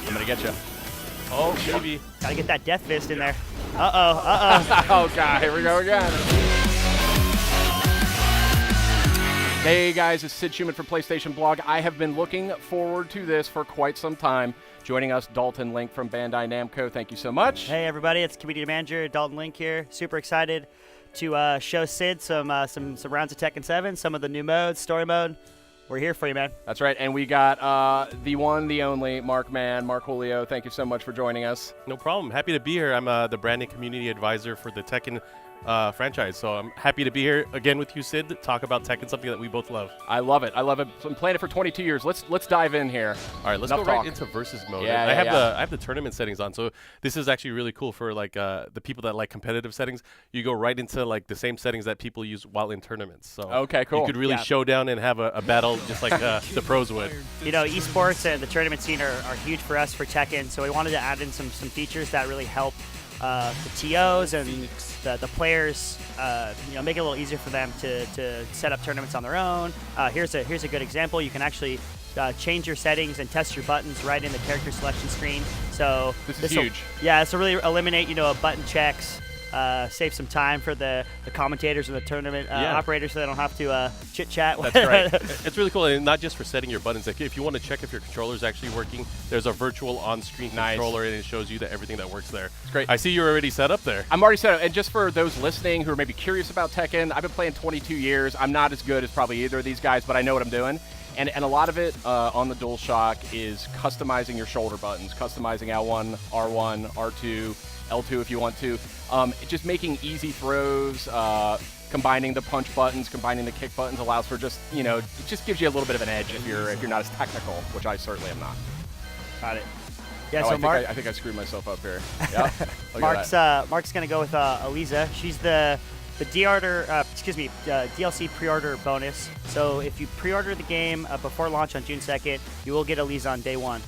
I'm gonna get you. Oh, maybe. Gotta get that death fist in there. Uh-oh. Oh, God. Here we go again. Hey, guys. It's Sid Schumann from PlayStation Blog. I have been looking forward to this for quite some time. Joining us, Dalton Link from Bandai Namco. Thank you so much. Hey, everybody. It's Community Manager Dalton Link here. Super excited to show Sid some rounds of Tekken 7, some of the new modes, story mode. We're here for you, man. That's right. And we got the one, the only, Mark Julio. Thank you so much for joining us. No problem. Happy to be here. I'm the branding community advisor for the Tekken franchise. So I'm happy to be here again with you, Sid, to talk about Tekken, something that we both love. I love it. I love it. I've been playing it for 22 years. Let's dive in here. All right, let's go right into versus mode. Yeah, I have the tournament settings on, so this is actually really cool for like the people that like competitive settings. You go right into like the same settings that people use while in tournaments. So okay, cool. You could really show down and have a battle just like the pros would. You know, esports and the tournament scene are huge for us for Tekken, so we wanted to add in some features that really help the TOs and the players, make it a little easier for them to set up tournaments on their own. Here's a good example. You can actually change your settings and test your buttons right in the character selection screen. So this is huge. Yeah, this will really eliminate button checks. Save some time for the commentators and the tournament operators, so they don't have to chit chat. That's right. It's really cool, and not just for setting your buttons. Like if you want to check if your controller is actually working, there's a virtual on-screen controller, and it shows you that everything that works there. It's great. I see you're already set up there. I'm already set up, and just for those listening who are maybe curious about Tekken, I've been playing 22 years. I'm not as good as probably either of these guys, but I know what I'm doing. And a lot of it on the DualShock is customizing your shoulder buttons, customizing L1, R1, R2, L2 if you want to. Just making easy throws, combining the punch buttons, combining the kick buttons allows for just, it just gives you a little bit of an edge if you're not as technical, which I certainly am not. Got it. Yeah, oh, so I think I screwed myself up here. Yeah. Mark's gonna go with Eliza. She's the DLC pre-order bonus. So if you pre-order the game before launch on June 2nd, you will get Eliza on day one.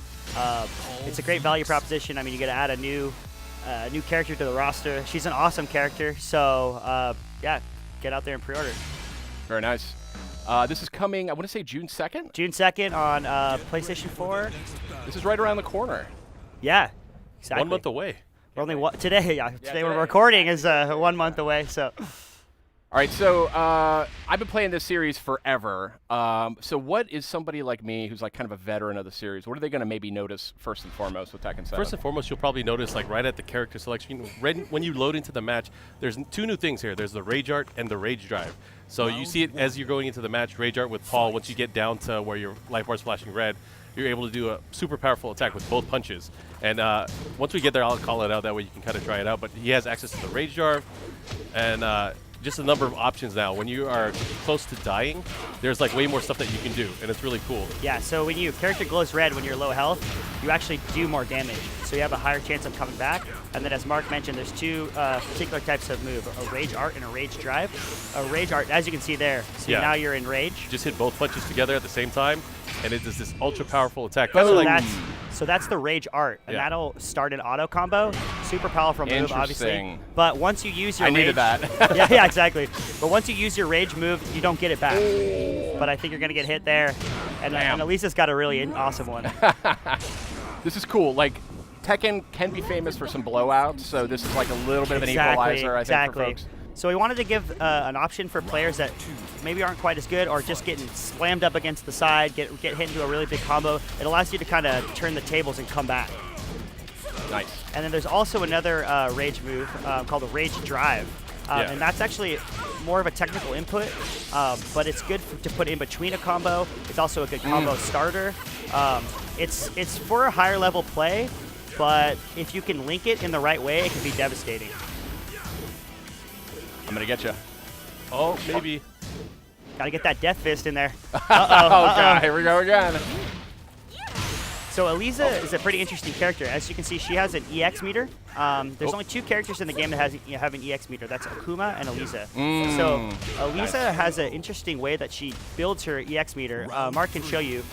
It's a great value proposition. I mean, you get to add a new character to the roster. She's an awesome character. So get out there and pre-order. Very nice. This is coming, I want to say June 2nd? June 2nd on PlayStation 4. This is right around the corner. Yeah, exactly. 1 month away. We're only today. Yeah, today we're recording is 1 month away. So, all right. So I've been playing this series forever. So what is somebody like me who's like kind of a veteran of the series? What are they going to maybe notice first and foremost with Tekken 7? First and foremost, you'll probably notice like right at the character selection, when you load into the match, there's two new things here. There's the Rage Art and the Rage Drive. So you see it as you're going into the match. Rage Art with Paul. Once you get down to where your life bar is flashing red, you're able to do a super powerful attack with both punches. And once we get there, I'll call it out. That way you can kind of try it out. But he has access to the Rage Jar and just a number of options now. When you are close to dying, there's like way more stuff that you can do, and it's really cool. Yeah, so when your character glows red when you're low health, you actually do more damage. So you have a higher chance of coming back. And then as Mark mentioned, there's two particular types of move, a Rage Art and a Rage Drive. A Rage Art, as you can see there, so now you're in Rage. Just hit both punches together at the same time, and it does this ultra powerful attack. So that's the Rage Art, and that'll start an auto combo. Super powerful move, obviously. But once you use your Rage... I needed that. yeah, exactly. But once you use your Rage move, you don't get it back. But I think you're going to get hit there. And Elisa's got a really awesome one. This is cool. Like, Tekken can be famous for some blowouts, so this is like a little bit of an equalizer, I think, for folks. So we wanted to give an option for players that maybe aren't quite as good or just getting slammed up against the side, get hit into a really big combo. It allows you to kind of turn the tables and come back. Nice. And then there's also another Rage move called the Rage Drive. And that's actually more of a technical input, but it's good to put in between a combo. It's also a good combo starter. It's for a higher level play, but if you can link it in the right way, it can be devastating. I'm going to get you. Oh, maybe. Got to get that death fist in there. Oh, God. Here we go again. So Eliza is a pretty interesting character. As you can see, she has an EX meter. There's only two characters in the game that have an EX meter. That's Akuma and Eliza. So Eliza has an interesting way that she builds her EX meter. Mark can show you.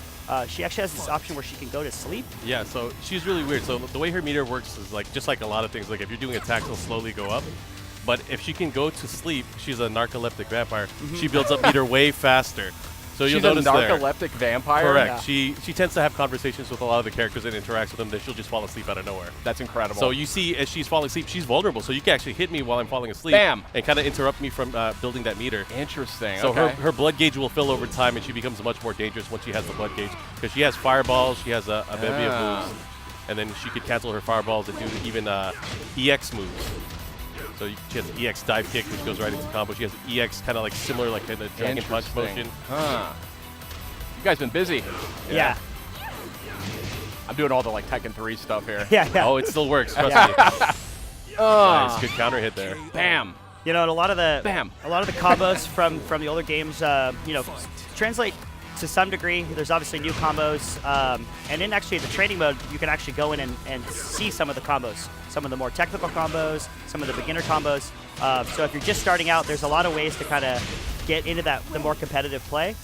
She actually has this option where she can go to sleep. Yeah, so she's really weird. So the way her meter works is like just like a lot of things. Like if you're doing attacks, it'll slowly go up. But if she can go to sleep, she's a narcoleptic vampire. She builds up meter way faster. So you'll She's a notice there. narcoleptic vampire? Correct. Yeah. She tends to have conversations with a lot of the characters and interacts with them. Then she'll just fall asleep out of nowhere. That's incredible. So you see, as she's falling asleep, she's vulnerable. So you can actually hit me while I'm falling asleep. Bam! And kind of interrupt me from building that meter. Interesting. So okay. her blood gauge will fill over time, and she becomes much more dangerous once she has the blood gauge. Because she has fireballs, she has a bevy of moves. And then she could cancel her fireballs and do even EX moves. So she has EX dive kick, which goes right into combo. She has EX kind of like similar, like in the dragon punch motion. Huh. You guys been busy. Yeah. I'm doing all the like Tekken 3 stuff here. Yeah. Oh, it still works. Trust me. Nice, good counter hit there. Bam. You know, and a lot of the Bam. combos from the older games, you know, translate to some degree. There's obviously new combos, and in actually the training mode, you can actually go in and see some of the combos, some of the more technical combos, some of the beginner combos. So if you're just starting out, there's a lot of ways to kind of get into the more competitive play.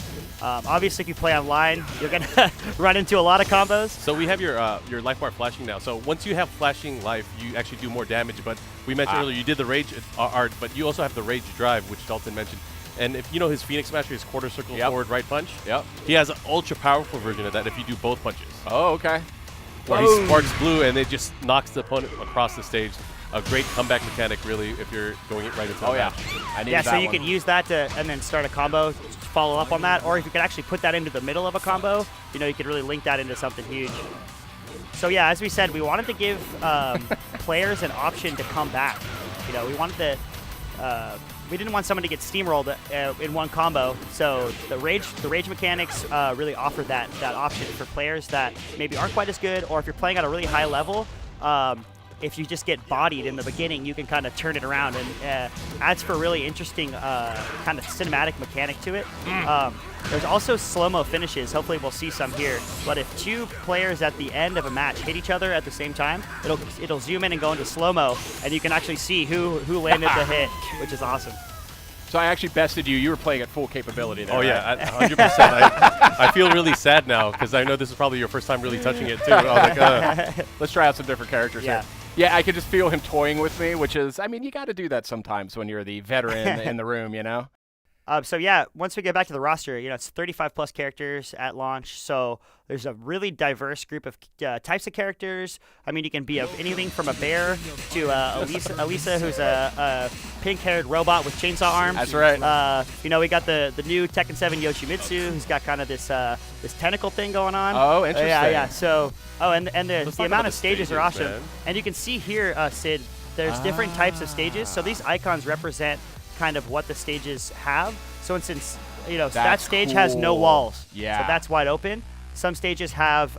Obviously, if you play online, you're gonna run into a lot of combos. So we have your life bar flashing now. So once you have flashing life, you actually do more damage. But we mentioned earlier you did the rage art, but you also have the rage drive, which Dalton mentioned. And if you know his Phoenix Master, his quarter circle forward right punch, he has an ultra powerful version of that if you do both punches. Oh, okay. Where he sparks blue and it just knocks the opponent across the stage. A great comeback mechanic, really, if you're going right into the match. I need Yeah, that so you one. can use that and then start a combo, follow up on that, or if you could actually put that into the middle of a combo, you know, you could really link that into something huge. So yeah, as we said, we wanted to give players an option to come back. You know, we wanted to. We didn't want someone to get steamrolled in one combo, so the rage mechanics really offered that option for players that maybe aren't quite as good, or if you're playing at a really high level. If you just get bodied in the beginning, you can kind of turn it around, and adds for a really interesting kind of cinematic mechanic to it. There's also slow-mo finishes. Hopefully we'll see some here. But if two players at the end of a match hit each other at the same time, it'll zoom in and go into slow-mo, and you can actually see who landed the hit, which is awesome. So I actually bested you. You were playing at full capability there. Oh, right? yeah, 100%. I feel really sad now because I know this is probably your first time really touching it, too. I was like, Let's try out some different characters here. Yeah, I could just feel him toying with me, which is, I mean, you got to do that sometimes when you're the veteran in the room, you know? So yeah, once we get back to the roster, you know, it's 35 plus characters at launch. So there's a really diverse group of types of characters. I mean, you can be anything from a bear to Elisa, who's a pink-haired robot with chainsaw arms. That's right. You know, we got the new Tekken 7 Yoshimitsu, who's got kind of this tentacle thing going on. Oh, interesting. Yeah. So, and the amount of stages, stages are awesome. man. And you can see here, Sid, there's different types of stages. So these icons represent kind of what the stages have. So instance, you know, that stage has no walls. Yeah. So that's wide open. Some stages have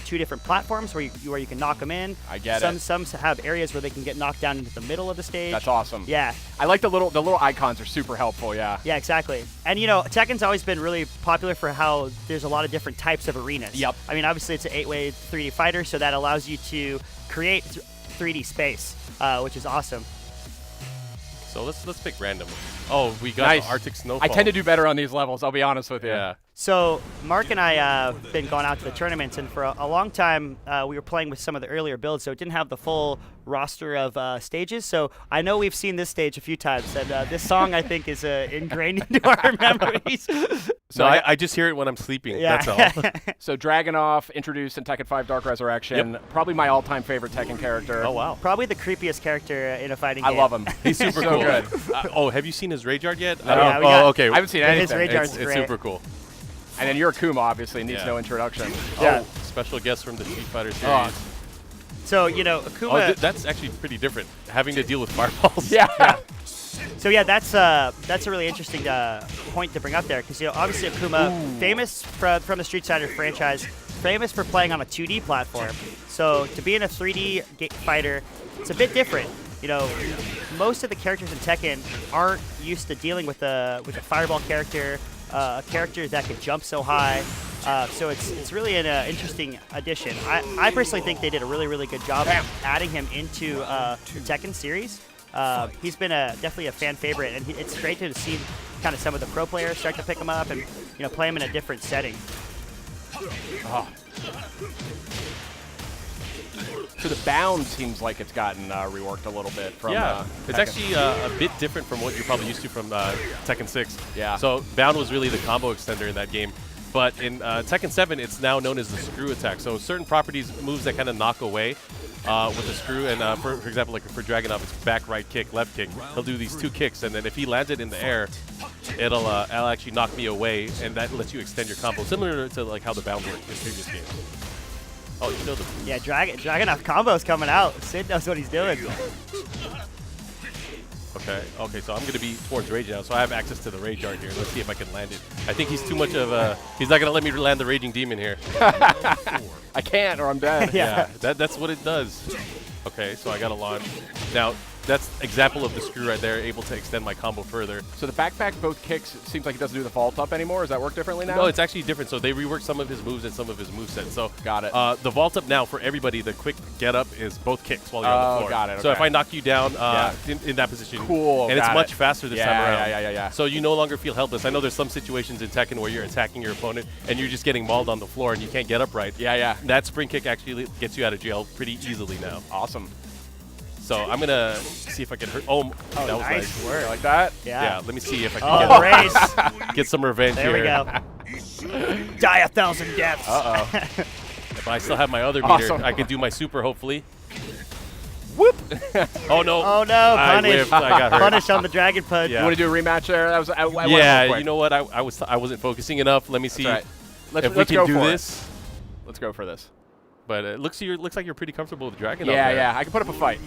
two different platforms where you can knock them in. I get it. Some have areas where they can get knocked down into the middle of the stage. That's awesome. Yeah. I like the little icons are super helpful, yeah. Yeah, exactly. And you know, Tekken's always been really popular for how there's a lot of different types of arenas. Yep. I mean, obviously it's an 8-way 3D fighter, so that allows you to create 3D space, which is awesome. So let's pick random. Oh, we got Nice. the Arctic Snowfall. I tend to do better on these levels, I'll be honest with you. Yeah. So Mark and I have been going out to the tournaments, and for a long time we were playing with some of the earlier builds, so it didn't have the full roster of stages. So I know we've seen this stage a few times, and this song I think is ingrained into our memories. So I just hear it when I'm sleeping. Yeah. That's all. So Dragonoff, introduced in Tekken 5 Dark Resurrection, probably my all-time favorite Tekken character. Oh, wow. Probably the creepiest character in a fighting game. I love him. He's super So cool. good. Oh, have you seen his rage art yet? yeah, we got- okay. I haven't seen His anything. rage art's It's great. super cool. And then Yurikuma obviously needs Yeah. no introduction. Yeah. Oh, special guest from the Street Fighter series. Oh. So you know, Oh, Akuma. that's actually pretty different. Having to deal with fireballs. Yeah. So yeah, that's a really interesting point to bring up there, because you know, obviously Akuma, famous from the Street Fighter franchise, famous for playing on a 2D platform. So to be in a 3D fighter, it's a bit different. You know, most of the characters in Tekken aren't used to dealing with a fireball character, a character that can jump so high. So it's really an interesting addition. I personally think they did a really good job adding him into the Tekken series. He's been definitely a fan favorite, and it's great to see kind of some of the pro players start to pick him up and play him in a different setting. Oh. So the bound seems like it's gotten reworked a little bit from it's Tekken. actually a bit different from what you're probably used to from Tekken 6. Yeah. So bound was really the combo extender in that game. But in Tekken 7, it's now known as the screw attack. So certain properties, moves that kind of knock away with the screw. And for example, like for Dragunov, it's back, right kick, left kick. He'll do these 2 kicks, and then if he lands it in the air, it'll actually knock me away, and that lets you extend your combo, similar to like how the bound worked in previous games. Oh, you know the... Yeah, Dragunov combo's coming out. Sid knows what he's doing. Okay, so I'm going to be towards Rage now, so I have access to the Rage Art here. Let's see if I can land it. I think he's too much of a... He's not going to let me land the Raging Demon here. I can't, or I'm dead. Yeah, that's what it does. Okay, so I got to launch. Now, that's example of the screw right there, able to extend my combo further. So the backpack, both kicks, it seems like it doesn't do the vault up anymore. Does that work differently now? No, it's actually different. So they reworked some of his moves and some of his movesets. So got it. The vault up now for everybody, the quick get up is both kicks while you're on the floor. Got it. So okay. if I knock you down in that position, cool, and it's much faster this time around. Yeah. So you no longer feel helpless. I know there's some situations in Tekken where you're attacking your opponent and you're just getting mauled on the floor and you can't get up right. Yeah. That spring kick actually gets you out of jail pretty easily now. Awesome. So I'm gonna see if I can hurt. Oh, that was nice. Work. Like that? Yeah. Let me see if I can get some revenge there here. There we go. Die 1,000 deaths. If I still have my other meter, I can do my super hopefully. Whoop! Oh no! Oh no! I Punish! whiffed. I got hurt. Punish on the Dragon Punch. You want to do a rematch there? That was yeah. You know what? I wasn't focusing enough. Let me see right. if we can do this. Let's go for this. But it looks like you're pretty comfortable with Dragon. Yeah. I can put up a fight.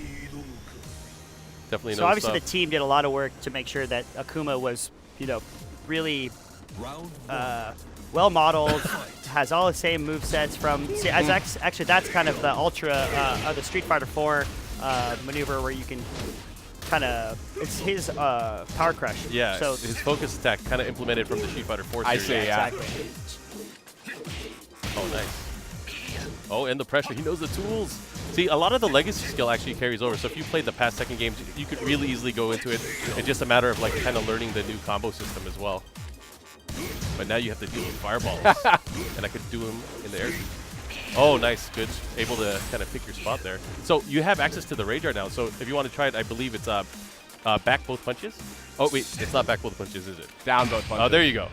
Definitely. So obviously the team did a lot of work to make sure that Akuma was, really well modeled, has all the same movesets from. See, actually, that's kind of the ultra, the Street Fighter 4 maneuver where you can kind of. It's his power crush. Yeah. So his focus attack kind of implemented from the Street Fighter 4 series. I see. Yeah. Exactly. Oh, nice. Oh, and the pressure. He knows the tools. See, a lot of the legacy skill actually carries over. So if you played the past Tekken games, you could really easily go into it. It's just a matter of like kind of learning the new combo system as well. But now you have to deal with fireballs, and I could do them in the air. Oh, nice, good. Able to kind of pick your spot there. So you have access to the Rage Art now. So if you want to try it, I believe it's back both punches. Oh wait, it's not back both punches, is it? Down both punches. Oh, there you go.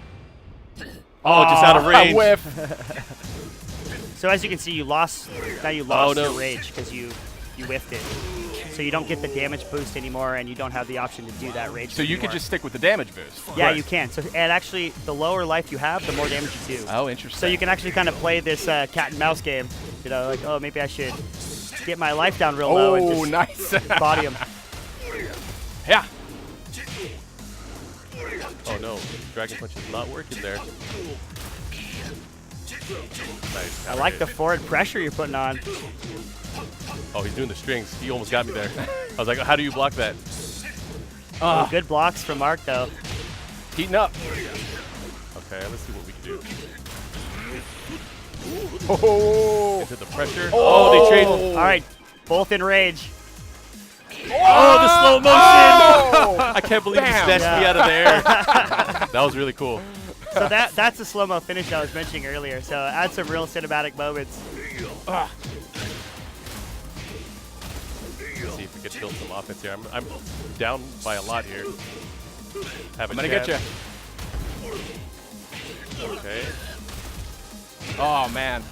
Oh, just out of range. Whiff. So as you can see, you lost. Now you lost no. your rage because you whiffed it. So you don't get the damage boost anymore, and you don't have the option to do that rage. So you could just stick with the damage boost. Yeah, Right. you can. So and actually, the lower life you have, the more damage you do. Oh, interesting. So you can actually kind of play this cat and mouse game. Like, oh, maybe I should get my life down real low and just nice. body him. Yeah. Oh no, Dragon Punch is not working there. Nice. I like the forward pressure you're putting on. Oh, he's doing the strings. He almost got me there. I was like, how do you block that? Oh, good blocks from Mark, though. Heating up. Okay, let's see what we can do. Oh. Into the pressure. Oh, they trade. All right, both in rage. Oh, the slow motion! Oh. I can't believe he Bam. snatched me out of the air. That was really cool. So that's the slow-mo finish I was mentioning earlier. So add some real cinematic moments. Let's see if we can build some offense here. I'm down by a lot here. I'm gonna get you. Okay. Oh man.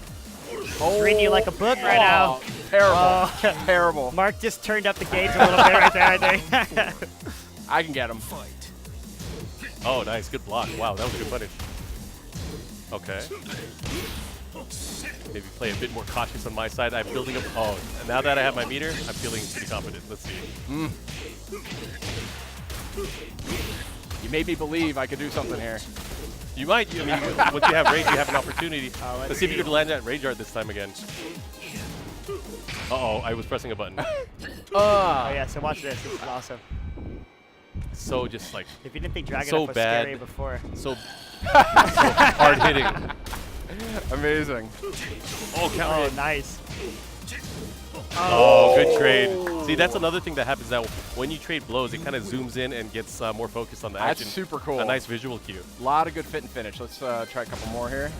Reading you like a book right now. Terrible. Oh. Terrible. Mark just turned up the gauge a little bit right there, I think. I can get him. Oh, nice. Good block. Wow, that was a good punish. Okay. Maybe play a bit more cautious on my side. I'm building up. Oh, now that I have my meter, I'm feeling pretty confident. Let's see. You made me believe I could do something here. You might. I mean, once you have rage, you have an opportunity. Let's see if you can land that rage art this time again. Uh-oh, I was pressing a button. Oh, yeah, so watch this. This is awesome. So just like... If you didn't think Dragon so was bad. scary before. So hard hitting. Amazing. Oh, counter hit. Nice. Oh, good trade. See, that's another thing that happens now. When you trade blows, it kind of zooms in and gets more focused on the action. That's super cool. A nice visual cue. A lot of good fit and finish. Let's try a couple more here.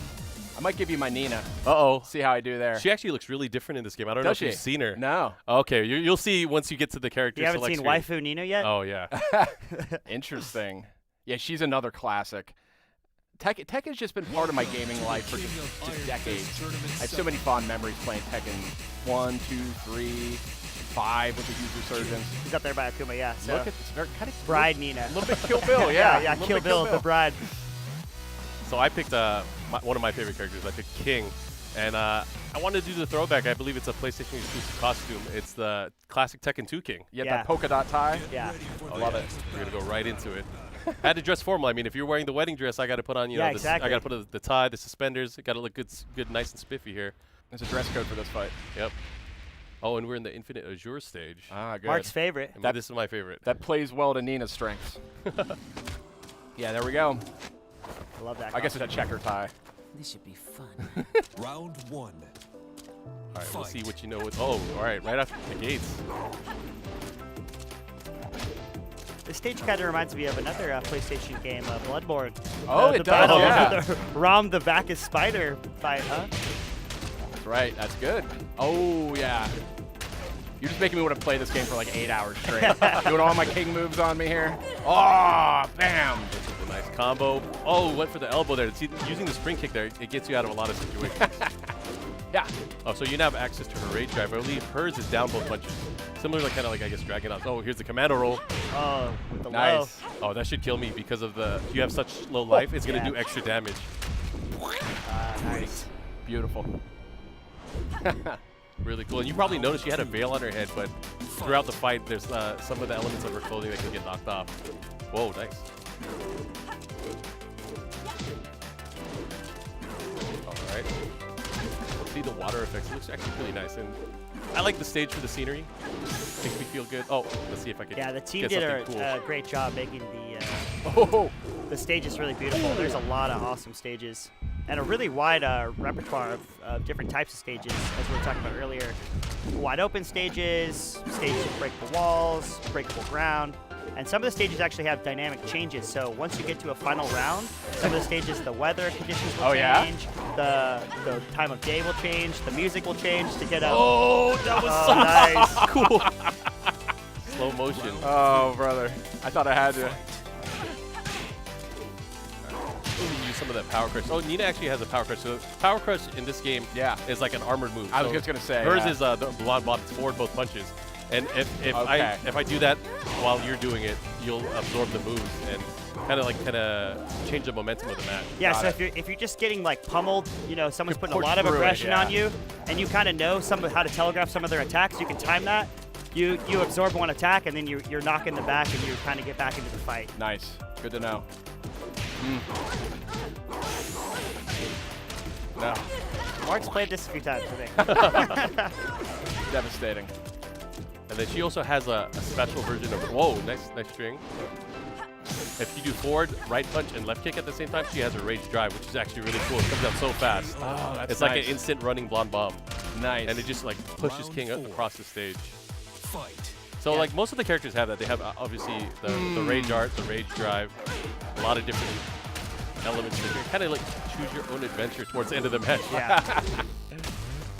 might give you my Nina. Uh-oh. See how I do there. She actually looks really different in this game. I don't know if you've seen her. No. Okay, you'll see once you get to the character You haven't select seen screen. Waifu Nina yet? Oh, yeah. Interesting. Yeah, she's another classic. Tekken's just been part of my gaming life for just decades. I have so many fond memories playing Tekken 1, 2, 3, 5 with a huge resurgence. He's up there by Akuma, yeah. So Look at this, very kind of Bride Nina. A little bit Kill Bill, yeah. yeah, Kill Bill, the bride. So I picked one of my favorite characters. I picked King. And I wanted to do the throwback. I believe it's a PlayStation exclusive costume. It's the classic Tekken 2 King. Yeah, that polka dot tie. Yeah. I love it. We're going to go right into it. I had to dress formal. I mean, if you're wearing the wedding dress, I got to put on, you know, exactly. I got to put the tie, the suspenders. Got to look good, nice and spiffy here. There's a dress code for this fight. Yep. Oh, and we're in the Infinite Azure stage. Ah, good. Mark's favorite. This is my favorite. That plays well to Nina's strengths. Yeah, there we go. I love that. I guess it's a checker tie. This should be fun. Round 1. All right, we'll see what you know. Oh, all right, right after the gates. This stage kind of reminds me of another PlayStation game, Bloodborne. Oh, it the does, battle yeah. of the Rom the Bacchus Spider fight, huh? That's right. That's good. Oh, yeah. You're just making me want to play this game for like 8 hours straight. Doing all my king moves on me here. Oh, bam. This is a nice combo. Oh, went for the elbow there. See, using the spring kick there, it gets you out of a lot of situations. Yeah. Oh, so you now have access to her rage drive. I believe hers is down both punches. Similar, like kind of like I guess Dragon. Oh, here's the commando roll. Oh, with the Nice. low. Oh, that should kill me because of the. You have such low life. It's gonna do extra damage. Nice. Beautiful. Really cool. And you probably noticed she had a veil on her head, but throughout the fight, there's some of the elements of her clothing that can get knocked off. Whoa, nice. All right. Let's see the water effects. It looks actually really nice, and I like the stage for the scenery. Makes me feel good. Oh, let's see if I can. Yeah, the team get did something a cool. great job making Oh, the stage is really beautiful. There's a lot of awesome stages and a really wide repertoire of different types of stages, as we were talking about earlier. Wide open stages, stages with breakable walls, breakable ground, and some of the stages actually have dynamic changes. So once you get to a final round, some of the stages, the weather conditions will change, the time of day will change, the music will change to get a. Oh, that was so nice. cool. Slow motion. Oh, brother. I thought I had to. Use some of that power crush. Oh, Nina actually has a power crush. So power crush in this game is like an armored move. I was just gonna say hers is the blonde bomb. It's forward both punches. And if I do that while you're doing it, you'll absorb the moves and kind of change the momentum of the match. Yeah, so if you're just getting like pummeled, you know, someone's putting a lot of through it, aggression on you, and you kind of know how to telegraph some of their attacks, you can time that. You absorb one attack, and then you're knocking the back, and you kind of get back into the fight. Nice. Good to know. No. Mark's played this a few times, I think. Devastating. And then she also has a special version of. Whoa, nice string. If you do forward, right punch, and left kick at the same time, she has a rage drive, which is actually really cool. It comes out so fast. Oh, that's It's like an instant running blonde bomb. Nice. And it just like pushes King across the stage. Fight. So like most of the characters have that. They have obviously the rage art, the rage drive, a lot of different elements. You can kind of like choose your own adventure towards the end of the match. Yeah.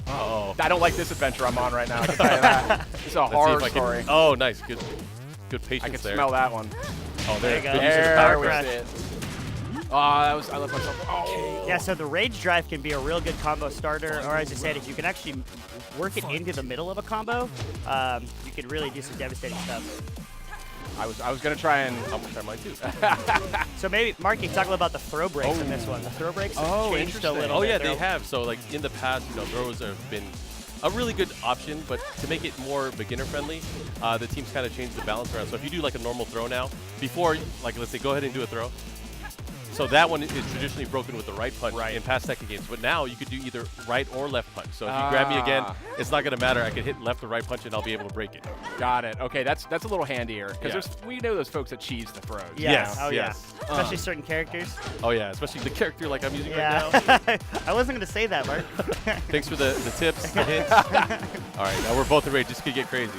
Uh-oh. I don't like this adventure I'm on right now. I can tell you that. It's a Let's see horror if I can- story. Oh, nice. Good patience I can there. smell that one. Oh, There you go. Good use of the There power we crush. go. it. Oh, I left myself. Oh. Yeah, so the rage drive can be a real good combo starter, or as I said, if you can actually work it into the middle of a combo, you can really do some devastating stuff. I was gonna try and. I'm gonna try mine too. So maybe, Mark, you can talk about the throw breaks in this one. The throw breaks have changed a interesting. little Oh bit. yeah, They're they have. So like in the past, throws have been a really good option, but to make it more beginner friendly, the teams kind of changed the balance around. So if you do like a normal throw now, before, like let's say go ahead and do a throw. So that one is traditionally broken with the right punch in past Tekken games, but now you could do either right or left punch. So if you grab me again, it's not going to matter. I can hit left or right punch and I'll be able to break it. Got it. Okay, that's a little handier because we know those folks that cheese the throws. Yeah. Yes, Oh yes. yeah. Especially certain characters. Oh yeah, especially the character like I'm using right now. Yeah. I wasn't going to say that, Mark. Thanks for the tips, the hints. All right, now we're both in rage. This could get crazy.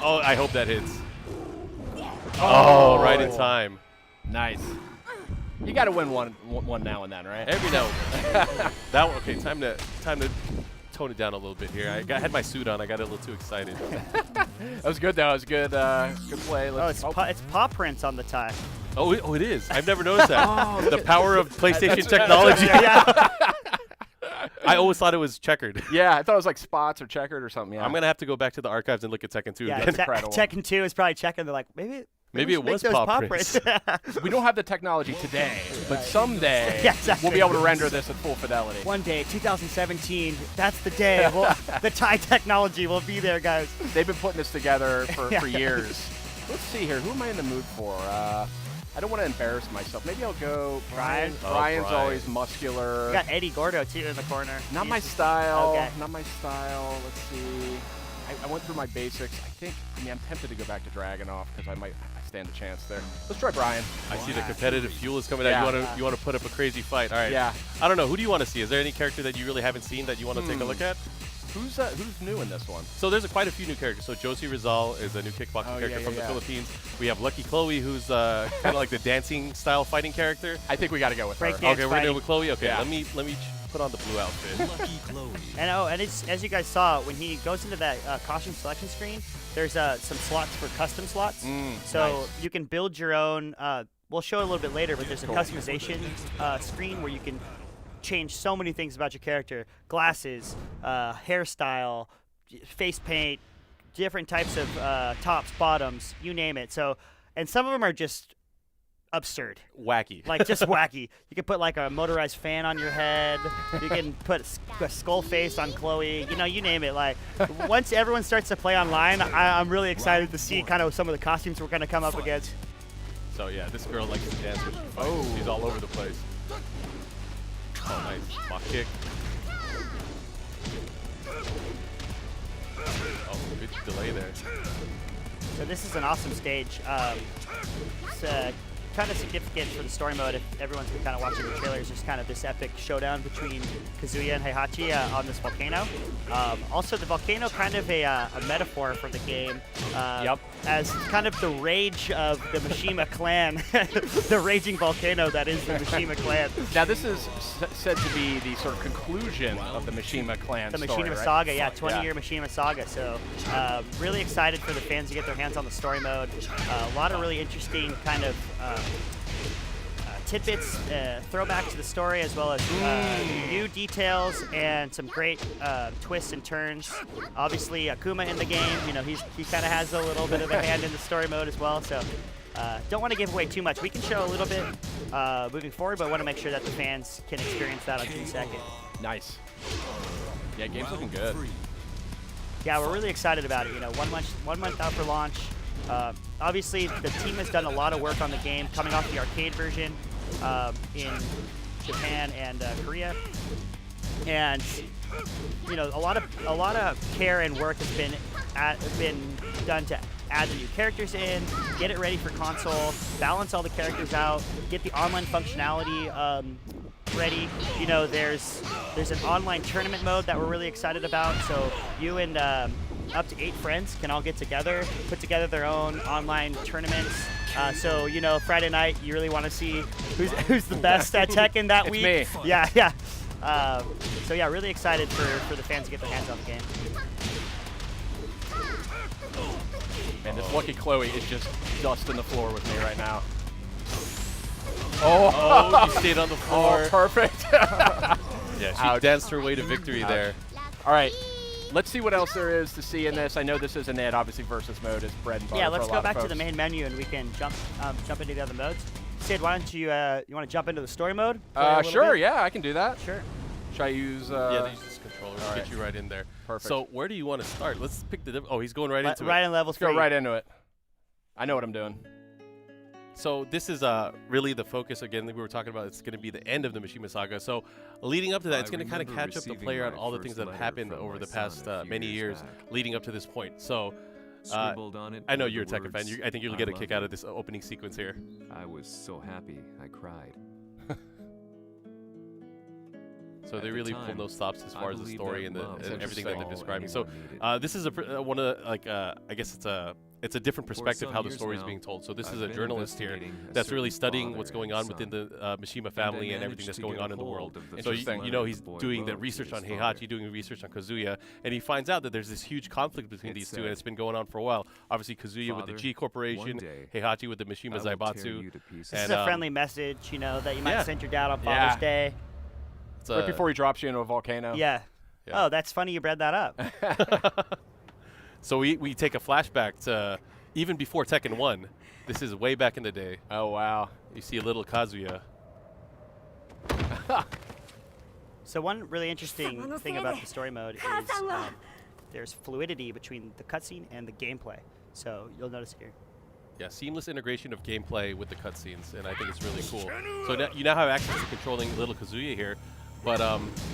Oh, I hope that hits. Oh, right in time. Nice. You got to win one now and then, right? Every now and then. That one, okay, time to tone it down a little bit here. I had my suit on. I got a little too excited. That was good, though. It was good, good play. It's paw prints on the tie. Oh, it is. I've never noticed that. Oh, the power of PlayStation technology. Yeah. I always thought it was checkered. Yeah, I thought it was like spots or checkered or something. Yeah. I'm going to have to go back to the archives and look at Tekken 2 Yeah, again. Incredible. Tekken 2 is probably checking. They're like, maybe it was those paw prints. We don't have the technology today, but someday Yeah, exactly. we'll be able to render this at full fidelity. One day, 2017, that's the day. The tie technology will be there, guys. They've been putting this together Yeah. for years. Let's see here. Who am I in the mood for? I don't want to embarrass myself. Maybe I'll go Brian. Brian? Oh, Brian's Brian. always muscular. We got Eddie Gordo, too, in the corner. Not my He's- style. Okay. Not my style. Let's see. I went through my basics. I'm tempted to go back to Dragunov because I stand a chance there. Let's try Brian. I see the competitive fuel is coming Yeah. out. You want to put up a crazy fight. All right. Yeah. I don't know. Who do you want to see? Is there any character that you really haven't seen that you want to take a look at? Who's new in this one? So there's quite a few new characters. So Josie Rizal is a new kickboxing Oh, character yeah, from yeah, the yeah. Philippines. We have Lucky Chloe, who's kind of like the dancing style fighting character. I think we got to go with her. Break dance. Okay, we're gonna fighting. go with Chloe. Okay, Yeah. let me put on the blue outfit. Lucky Chloe. And it's, as you guys saw, when he goes into that costume selection screen, there's some slots for custom slots. So nice. you can build your own. We'll show it a little bit later, but there's a Cool. customization screen where you can change so many things about your character: glasses, hairstyle, face paint, different types of tops, bottoms, you name it. So, and some of them are just absurd. Wacky. Like just wacky. You can put like a motorized fan on your head. You can put a skull face on Chloe. You know, you name it. Like once everyone starts to play online, I'm really excited to see kind of some of the costumes we're gonna come up against. So yeah, this girl likes to dance when she fights. Oh. She's all over the place. Oh, nice. Mock kick. Oh, good delay there. So this is an awesome stage. It's kind of significant for the story mode. If everyone's been kind of watching the trailers, there's kind of this epic showdown between Kazuya and Heihachi on this volcano. Also, the volcano kind of a metaphor for the game. Yep. As kind of the rage of the Mishima clan, the raging volcano that is the Mishima clan. Now this is said to be the sort of conclusion of the Mishima clan The story, Mishima right? saga, yeah, 20-year Mishima saga. So really excited for the fans to get their hands on the story mode. A lot of really interesting kind of tidbits, throwback to the story, as well as new details and some great twists and turns. Obviously, Akuma in the game, you know, he kind of has a little bit of a hand in the story mode as well. So don't want to give away too much. We can show a little bit moving forward, but want to make sure that the fans can experience that on June 2nd. Nice. Yeah, game's looking good. Yeah, we're really excited about it. You know, 1 month out for launch. Obviously, the team has done a lot of work on the game, coming off the arcade version in Japan and Korea, and you know, a lot of care and work has been done to add the new characters in, get it ready for console, balance all the characters out, get the online functionality ready. You know, there's an online tournament mode that we're really excited about. So you and up to 8 friends can all get together, put together their own online tournaments. So you know, Friday night, you really want to see who's the best at Tekken that It's week. me. Yeah. So yeah, really excited for the fans to get their hands on the game. Man, this Lucky Chloe is just dusting the floor with me right now. Oh, you stayed on the floor. Oh, perfect. Yeah, she Ouch. danced her way to victory there. All right, let's see what else there is to see in this. I know this isn't it. Obviously, versus mode is bread and butter. Yeah, for let's a go lot back of to the folks. main menu and we can jump into the other modes. Sid, why don't you want to jump into the story mode? Play a little Sure, bit? yeah, I can do that. Sure. Should I use? Yeah, they use this controller. all Get right. you right in there. Perfect. So where do you want to start? Let's pick the. Oh, he's going right into Right it. in level Let's go 3. right into it. I know what I'm doing. So this is really the focus again that we were talking about. It's going to be the end of the Mishima saga. So leading up to that, it's going to kind of catch up the player on all the things that have happened over the past many years leading up to this point. So I know you're a Tekken fan. I think you'll get a kick out of this opening sequence here. I was so happy I cried. So they At the really pull time, no stops as I far as the believed story that and, love and was everything that they're all describing. So anyone needed. this is one of the, like I guess it's a it's a different perspective how the story is being told. So this is a journalist here that's really studying what's going on within the Mishima family and everything that's going on in the world. So you know he's doing the research on Heihachi, doing research on Kazuya, and he finds out that there's this huge conflict between these two, and it's been going on for a while. Obviously Kazuya with the G Corporation, Heihachi with the Mishima Zaibatsu. This is a friendly message, you know, that you might send your dad on Father's Day. Right before he drops you into a volcano. Yeah. Oh, that's funny you bred that up. So we take a flashback to even before Tekken 1. This is way back in the day. Oh, wow. You see a little Kazuya. So one really interesting thing about the story mode is there's fluidity between the cutscene and the gameplay. So you'll notice here. Yeah, seamless integration of gameplay with the cutscenes, and I think it's really cool. So now, you now have access to controlling little Kazuya here, but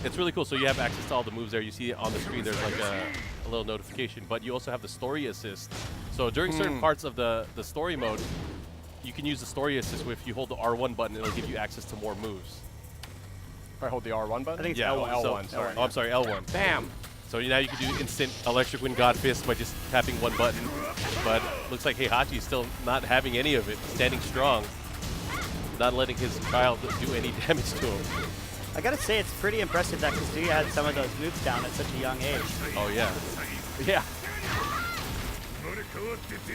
it's really cool. So you have access to all the moves there. You see on the screen there's like a little notification, but you also have the story assist. So during certain parts of the story mode, you can use the story assist. If you hold the R1 button, it'll give you access to more moves. If I hold the R1 button? I think it's Yeah, L1. L1, sorry. Oh, I'm sorry, L1. Bam! So now you can do instant electric wind god fist by just tapping one button, but looks like Heihachi is still not having any of it, standing strong, not letting his child do any damage to him. I gotta say, it's pretty impressive that Kazuya had some of those moves down at such a young age. Oh yeah. Yeah.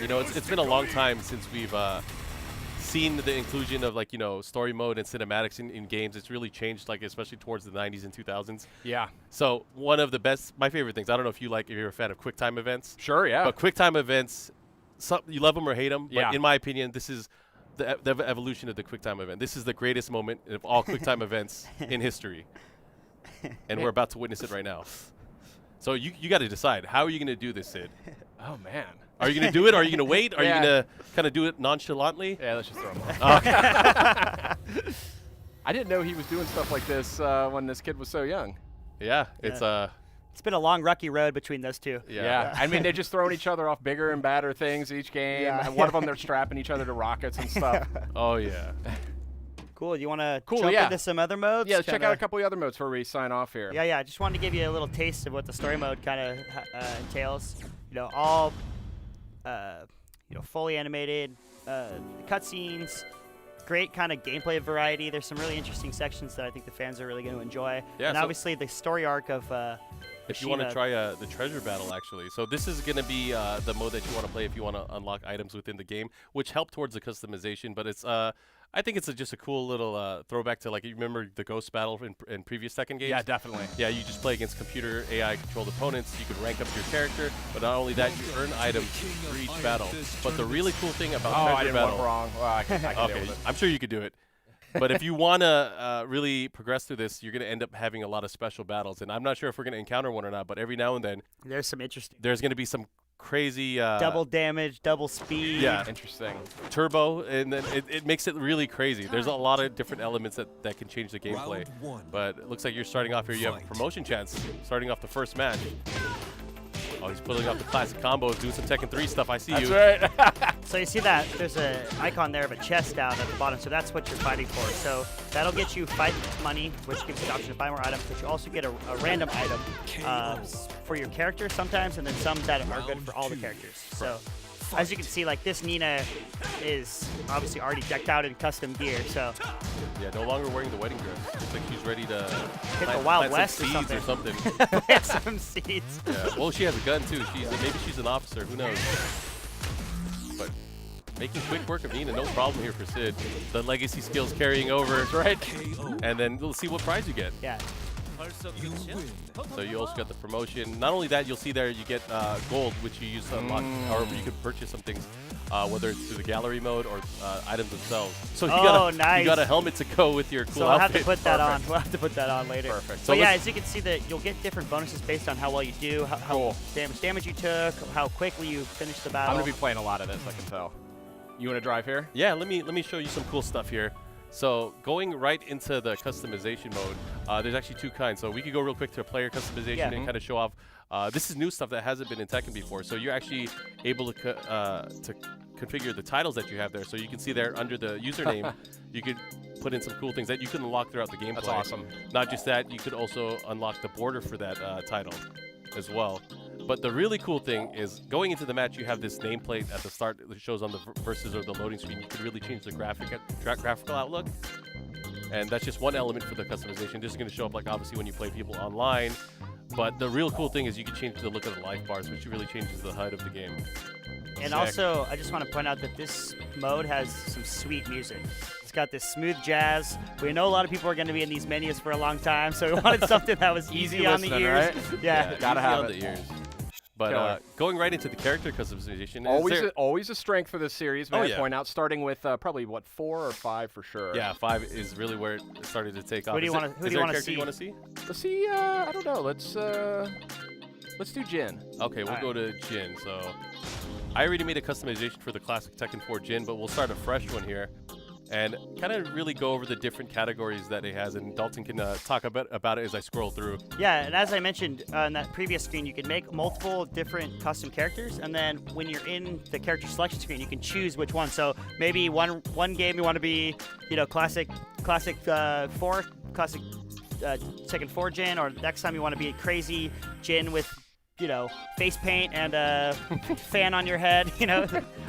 You know, it's been a long time since we've seen the inclusion of, like, you know, story mode and cinematics in games. It's really changed, like, especially towards the 90s and 2000s. Yeah. So one of the best, my favorite things, I don't know if you're a fan of QuickTime events. Sure, yeah. But QuickTime events, you love them or hate them, Yeah. but in my opinion, this is the evolution of the QuickTime event. This is the greatest moment of all QuickTime events in history. And we're about to witness it right now. So you got to decide, how are you going to do this, Sid? Oh, man. Are you going to do it? Are you going to wait? Are you Yeah. going to kind of do it nonchalantly? Yeah, let's just throw him off. I didn't know he was doing stuff like this when this kid was so young. Yeah, it's It's been a long, rocky road between those two. Yeah. I mean, they're just throwing each other off bigger and badder things each game. Yeah. And one of them, they're strapping each other to rockets and stuff. oh yeah. Cool. You want to Cool, jump yeah. into some other modes? Yeah, let's check Kinda- out a couple of the other modes before we sign off here. Yeah. I just wanted to give you a little taste of what the story mode kind of entails. You know, all fully animated cutscenes. Great kind of gameplay variety. There's some really interesting sections that I think the fans are really going to enjoy. Yeah, and so obviously the story arc of if you want to Mishima- try the treasure battle, actually. So this is going to be the mode that you want to play if you want to unlock items within the game, which help towards the customization. But it's I think it's just a cool little throwback to, like, you remember the ghost battle in previous Tekken games? Yeah, definitely. Yeah, you just play against computer AI-controlled opponents. You can rank up your character, but not only that, you earn items for each battle. But the really cool thing about Oh, I treasure didn't battle, want wrong. Well, I can deal okay, with it. I'm sure you could do it. But if you want to really progress through this, you're going to end up having a lot of special battles. And I'm not sure if we're going to encounter one or not, but every now and then, there's some interesting there's going to be some crazy double damage, double speed. Yeah. Interesting. turbo, and then it makes it really crazy. There's a lot of different elements that can change the gameplay. Round one. But it looks like you're starting off here. You have a promotion chance starting off the first match. Oh, he's pulling off the classic combos, doing some Tekken 3 stuff. I see That's you. right. So you see that there's an icon there of a chest down at the bottom, so that's what you're fighting for. So that'll get you fight money, which gives you the option to buy more items, but you also get a random item for your character sometimes, and then some that are good for all the characters. So as you can see, like, this Nina is obviously already decked out in custom gear, so Yeah, no longer wearing the wedding dress. Looks like she's ready to hit the plant Wild some West or seeds something. something. Some seeds. Yeah. Well, she has a gun too. Maybe she's an officer. Who knows? But making quick work of Nina, no problem here for Sid. The legacy skills carrying over. That's right. And then we'll see what prize you get. Yeah. You win. So you also got the promotion. Not only that, you'll see there you get gold, which you use to unlock, or you can purchase some things, whether it's through the gallery mode or items themselves. So you Nice. got a helmet to go with your cool So we'll have outfit. to put that on. We'll have to put that on later. Perfect. So So yeah, let's- as you can see, that you'll get different bonuses based on how well you do, how Cool. damage you took, how quickly you finish the I'm battle. going to be playing a lot of this, I can tell. You want to drive here? Yeah, let me show you some cool stuff here. So going right into the customization mode, there's actually two kinds. So we could go real quick to player customization Yeah. and kind of show off. This is new stuff that hasn't been in Tekken before. So you're actually able to configure the titles that you have there. So you can see there under the username, you could put in some cool things that you can unlock throughout the gameplay. That's awesome. Not just that, you could also unlock the border for that title as well. But the really cool thing is going into the match, you have this nameplate at the start that shows on the versus or the loading screen. You can really change the graphical outlook. And that's just one element for the customization. This is going to show up like obviously when you play people online. But the real cool thing is you can change the look of the life bars, which really changes the HUD of the game. And Sick. also, I just want to point out that this mode has some sweet music. It's got this smooth jazz. We know a lot of people are going to be in these menus for a long time, so we wanted something that was easy on the listening, ears. right? Yeah. Gotta easy have on it. the ears. But going right into the character customization, Always a strength for this series, may I point out, starting with probably, what, 4 or 5 for sure. Yeah, 5 is really where it started to take off. Who do you want to see? You want to see? Let's see, I don't know, let's do Jin. Okay, we'll go to Jin. So I already made a customization for the classic Tekken 4 Jin, but we'll start a fresh one here. And kind of really go over the different categories that it has, and Dalton can talk a bit about it as I scroll through. Yeah, and as I mentioned on that previous screen, you can make multiple different custom characters, and then when you're in the character selection screen, you can choose which one. So maybe one game you want to be, classic 4, classic Tekken 4 Jin, or next time you want to be a crazy Jin with face paint and a fan on your head,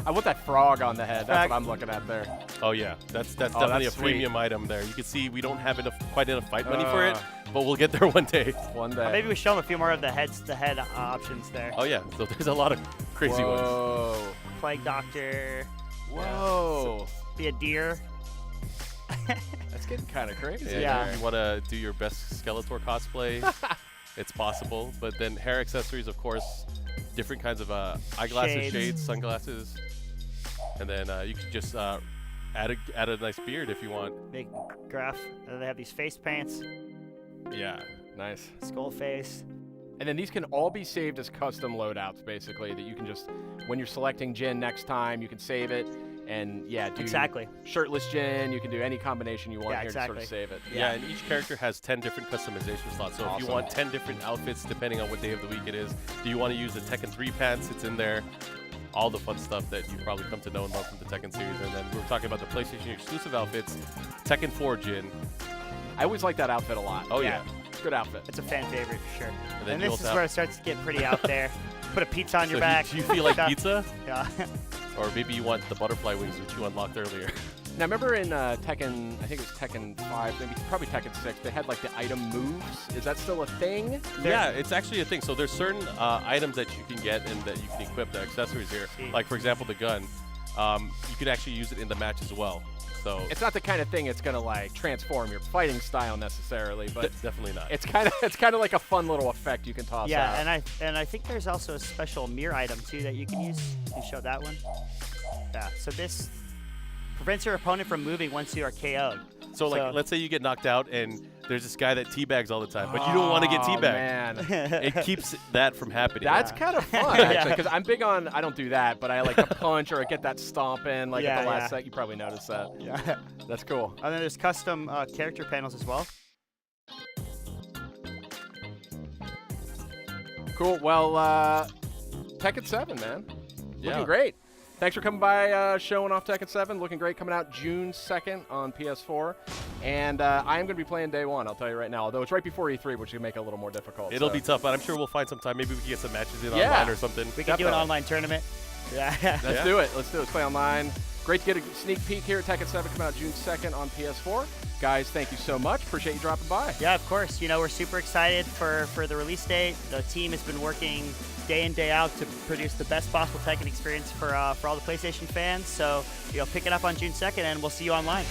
I want that frog on the head. That's what I'm looking at there. Oh yeah, that's definitely that's a premium sweet. item there. You can see we don't have quite enough fight money for it, but we'll get there one day. One day. Maybe we show them a few more of the head options there. Oh yeah, so there's a lot of crazy ones. Whoa. Plague Doctor. Whoa. Be a deer. That's getting kind of crazy. Yeah. If you want to do your best Skeletor cosplay, it's possible. But then hair accessories, of course, different kinds of eyeglasses, shades, sunglasses, and then you can just add a nice beard if you want. Big graph. And then they have these face paints. Yeah. Nice. Skull face. And then these can all be saved as custom loadouts, basically, that you can just, when you're selecting Jin next time, you can save it. And yeah, do shirtless Jin. You can do any combination you want here to sort of save it. Yeah, and each character has 10 different customization slots. So if you want 10 different outfits, depending on what day of the week it is, do you want to use the Tekken 3 pants? It's in there. All the fun stuff that you probably come to know and love from the Tekken series. And then we were talking about the PlayStation exclusive outfits, Tekken 4 Jin. I always like that outfit a lot. Oh yeah. Good outfit. It's a fan favorite for sure. And this is where it starts to get pretty out there. Put a pizza on your back. Do you feel like pizza? Yeah. Or maybe you want the butterfly wings, which you unlocked earlier. Now, remember in Tekken, I think it was Tekken 5, probably Tekken 6, they had like the item moves. Is that still a thing? Yeah, it's actually a thing. So there's certain items that you can get and that you can equip, the accessories here. Like, for example, the gun. You can actually use it in the match as well. So it's not the kind of thing it's gonna like transform your fighting style necessarily, but definitely not. It's kind of like a fun little effect you can toss out. Yeah, and I think there's also a special mirror item too that you can use. Can you show that one? Yeah. So this prevents your opponent from moving once you are KO'd. So like, let's say you get knocked out and there's this guy that teabags all the time, but you don't want to get teabagged. Man. It keeps that from happening. That's kind of fun, actually, because I'm big on, I don't do that, but I like to punch or get that stomp in like at the last set. You probably noticed that. Yeah. That's cool. And then there's custom character panels as well. Cool. Well, Tekken 7, man. Looking great. Thanks for coming by, showing off Tekken 7. Looking great. Coming out June 2nd on PS4. And I am going to be playing day one, I'll tell you right now. Although it's right before E3, which can make it a little more difficult. It'll be tough, but I'm sure we'll find some time. Maybe we can get some matches in online or something. We can do an online tournament. Yeah. Let's do it. Let's play online. Great to get a sneak peek here at Tekken 7 coming out June 2nd on PS4. Guys, thank you so much. Appreciate you dropping by. Yeah, of course. We're super excited for the release date. The team has been working day in, day out to produce the best possible Tekken experience for all the PlayStation fans. So, pick it up on June 2nd, and we'll see you online.